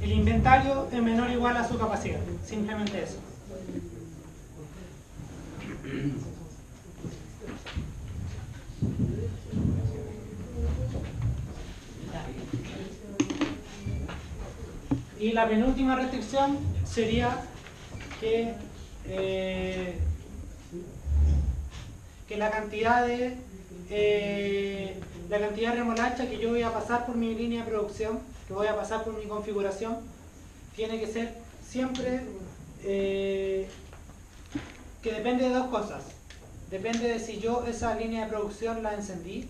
el inventario es menor o igual a su capacidad. Simplemente eso. Y la penúltima restricción sería que la cantidad de remolacha que yo voy a pasar por mi línea de producción, que voy a pasar por mi configuración, tiene que ser siempre que depende de dos cosas. Depende de si yo esa línea de producción la encendí,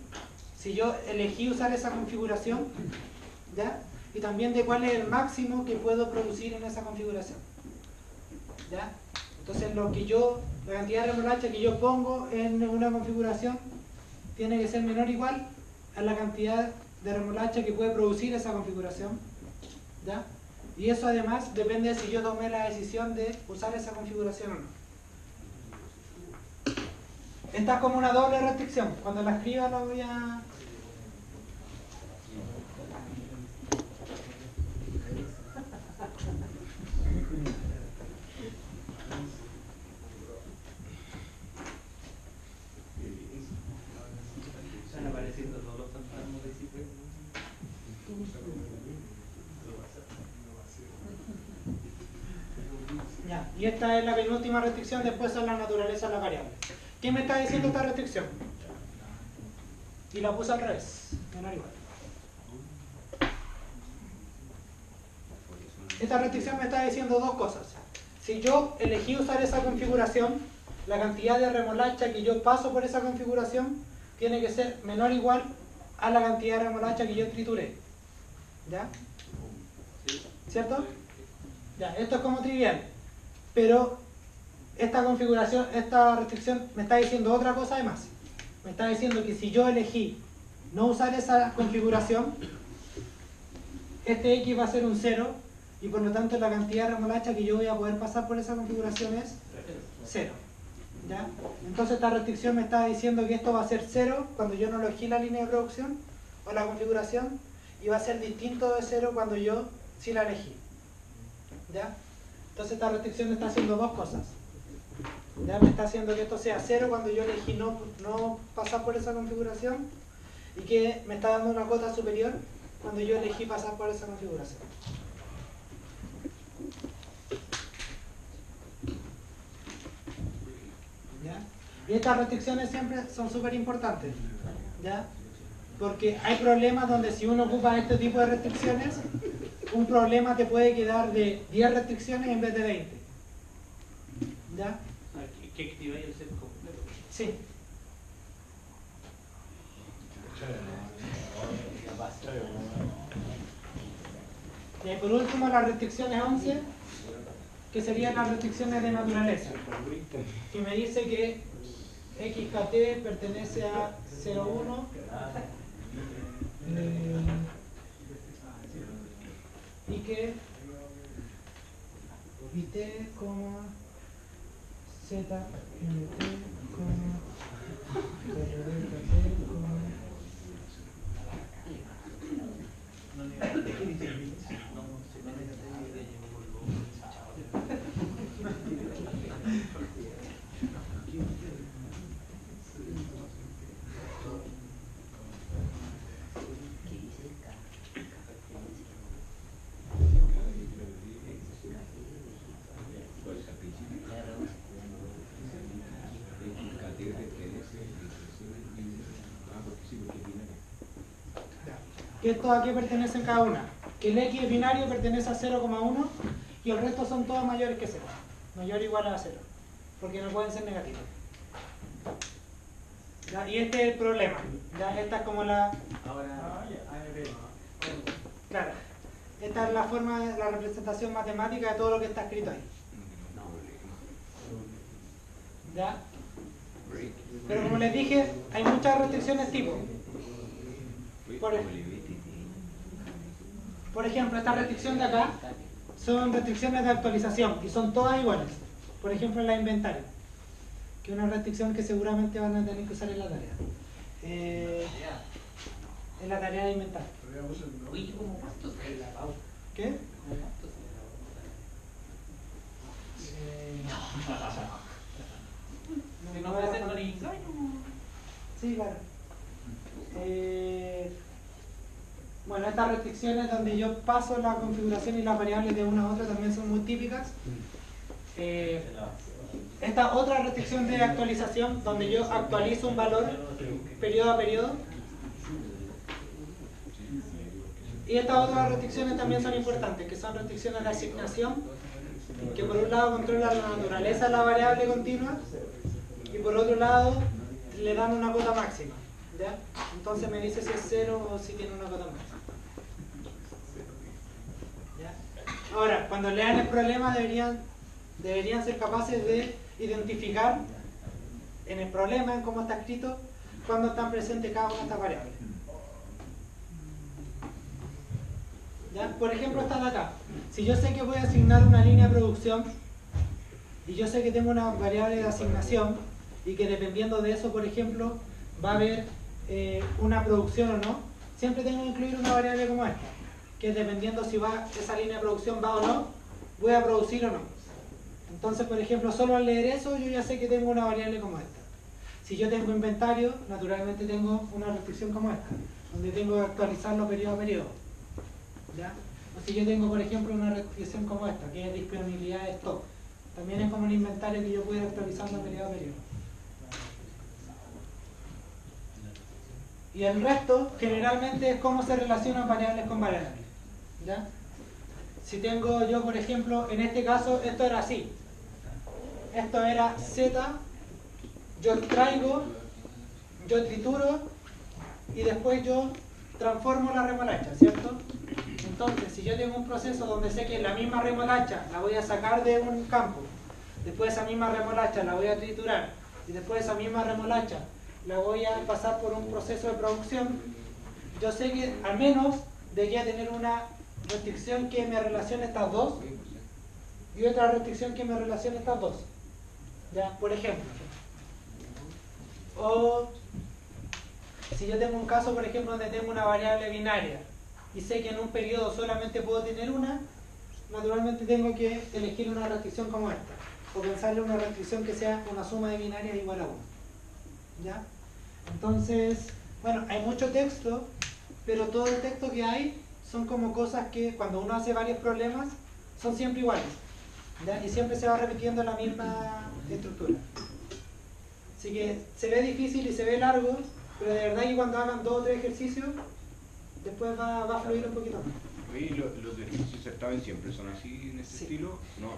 si yo elegí usar esa configuración, ¿ya? Y también de cuál es el máximo que puedo producir en esa configuración, ¿ya? Entonces la cantidad de remolacha que yo pongo en una configuración tiene que ser menor o igual a la cantidad de remolacha que puede producir esa configuración, ¿ya? Y eso además depende de si yo tomé la decisión de usar esa configuración o no. Esta es como una doble restricción. Cuando la escriba lo voy a... Están apareciendo todos los fantasmas de Cipre. Ya, y esta es la penúltima restricción, después son la naturaleza de la variable. ¿Qué me está diciendo esta restricción? Y la puse al revés, menor o igual. Esta restricción me está diciendo dos cosas. Si yo elegí usar esa configuración, la cantidad de remolacha que yo paso por esa configuración tiene que ser menor o igual a la cantidad de remolacha que yo trituré. ¿Ya? ¿Cierto? Ya, esto es como trivial. Pero esta configuración, esta restricción me está diciendo otra cosa además. Me está diciendo que si yo elegí no usar esa configuración, este X va a ser un 0 y por lo tanto la cantidad de remolacha que yo voy a poder pasar por esa configuración es 0. ¿Ya? Entonces esta restricción me está diciendo que esto va a ser 0 cuando yo no elegí la línea de producción o la configuración, y va a ser distinto de 0 cuando yo sí la elegí. ¿Ya? Entonces esta restricción me está haciendo dos cosas. ¿Ya? Me está haciendo que esto sea 0 cuando yo elegí no pasar por esa configuración, y que me está dando una cota superior cuando yo elegí pasar por esa configuración. ¿Ya? Y estas restricciones siempre son súper importantes, ¿ya? Porque hay problemas donde si uno ocupa este tipo de restricciones, un problema te puede quedar de 10 restricciones en vez de 20. ¿Ya? ¿Qué activáis el set completo? Sí. Y por último las restricciones 11, que serían las restricciones de naturaleza, que me dice que XKT pertenece a 0,1 y que IT, Z, MT, que estos aquí pertenecen cada una. Que el X binario pertenece a 0,1 y el resto son todos mayores que 0. Mayor o igual a 0. Porque no pueden ser negativos. ¿Ya? Y este es el problema. ¿Ya? Esta es como la... Claro. Esta es la forma, la representación matemática de todo lo que está escrito ahí. ¿Ya? Pero como les dije, hay muchas restricciones tipo. Por ejemplo, esta restricción de acá son restricciones de actualización y son todas iguales. Por ejemplo, la inventario, que es una restricción que seguramente van a tener que usar en la tarea. En la tarea de inventario. ¿Qué? Bueno, estas restricciones donde yo paso la configuración y las variables de una a otra también son muy típicas. Esta otra restricción de actualización, donde yo actualizo un valor periodo a periodo. Y estas otras restricciones también son importantes, que son restricciones de asignación, que por un lado controlan la naturaleza de la variable continua y por otro lado le dan una cota máxima, ¿ya? Entonces me dice si es 0 o si tiene una cota máxima, ¿ya? Ahora, cuando lean el problema deberían ser capaces de identificar en el problema, en cómo está escrito, cuándo están presentes cada una de estas variables. ¿Ya? Por ejemplo, esta de acá. Si yo sé que voy a asignar una línea de producción y yo sé que tengo una variable de asignación y que dependiendo de eso, por ejemplo, va a haber una producción o no, siempre tengo que incluir una variable como esta, que dependiendo si esa línea de producción va o no, voy a producir o no. Entonces, por ejemplo, solo al leer eso yo ya sé que tengo una variable como esta. Si yo tengo inventario, naturalmente tengo una restricción como esta, donde tengo que actualizarlo periodo a periodo, ¿ya? O si yo tengo, por ejemplo, una restricción como esta, que es disponibilidad de stock, también es como un inventario que yo puedo ir actualizando periodo a periodo. Y el resto, generalmente, es cómo se relacionan variables con variables, ¿ya? Si tengo yo, por ejemplo, en este caso, esto era así. Esto era Z, yo extraigo, yo trituro y después yo transformo la remolacha, ¿cierto? Entonces, si yo tengo un proceso donde sé que la misma remolacha la voy a sacar de un campo, después esa misma remolacha la voy a triturar y después esa misma remolacha la voy a pasar por un proceso de producción, yo sé que al menos debería tener una restricción que me relacione estas dos y otra restricción que me relacione estas dos, ¿ya? Por ejemplo, o si yo tengo un caso, por ejemplo, donde tengo una variable binaria y sé que en un periodo solamente puedo tener una, naturalmente tengo que elegir una restricción como esta, o pensarle una restricción que sea una suma de binarias igual a 1, ¿ya? Entonces, bueno, hay mucho texto, pero todo el texto que hay son como cosas que cuando uno hace varios problemas son siempre iguales, ¿ya? Y siempre se va repitiendo la misma estructura. Así que se ve difícil y se ve largo, pero de verdad que cuando hagan 2 o 3 ejercicios, después va a fluir un poquito más. ¿Y los ejercicios certamen siempre son así en este estilo? No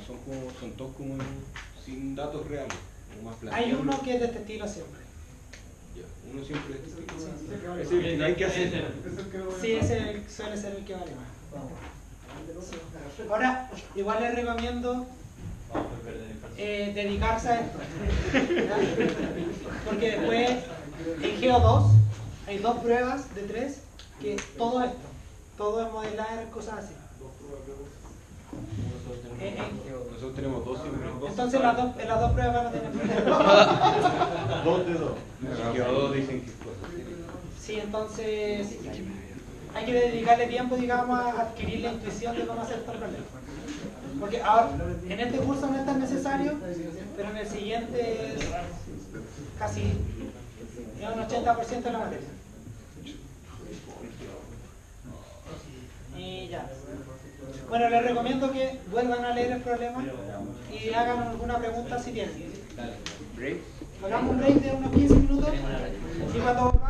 son como, son todos como sin datos reales, como más planteables. Hay uno que es de este estilo siempre. Ya, uno siempre es de este estilo. Sí. Ese es el que hay que hacer. Sí, ese suele ser el que vale más. Sí. Ahora, igual les recomiendo dedicarse a esto, ¿ya? Porque después en GEO2 hay 2 pruebas de 3 que todo esto, todo es modelar, cosas así. Nosotros tenemos 2 siempre. Entonces en las dos pruebas van a tener problemas. 2 de 2. GEO2 dicen que Sí, entonces hay que dedicarle tiempo, digamos, a adquirir la intuición de cómo hacer estos problemas. Porque ahora, en este curso no es tan necesario, pero en el siguiente es casi un 80% de la materia. Y ya. Bueno, les recomiendo que vuelvan a leer el problema y hagan alguna pregunta si tienen. break. Hagamos un break de unos 15 minutos y cuando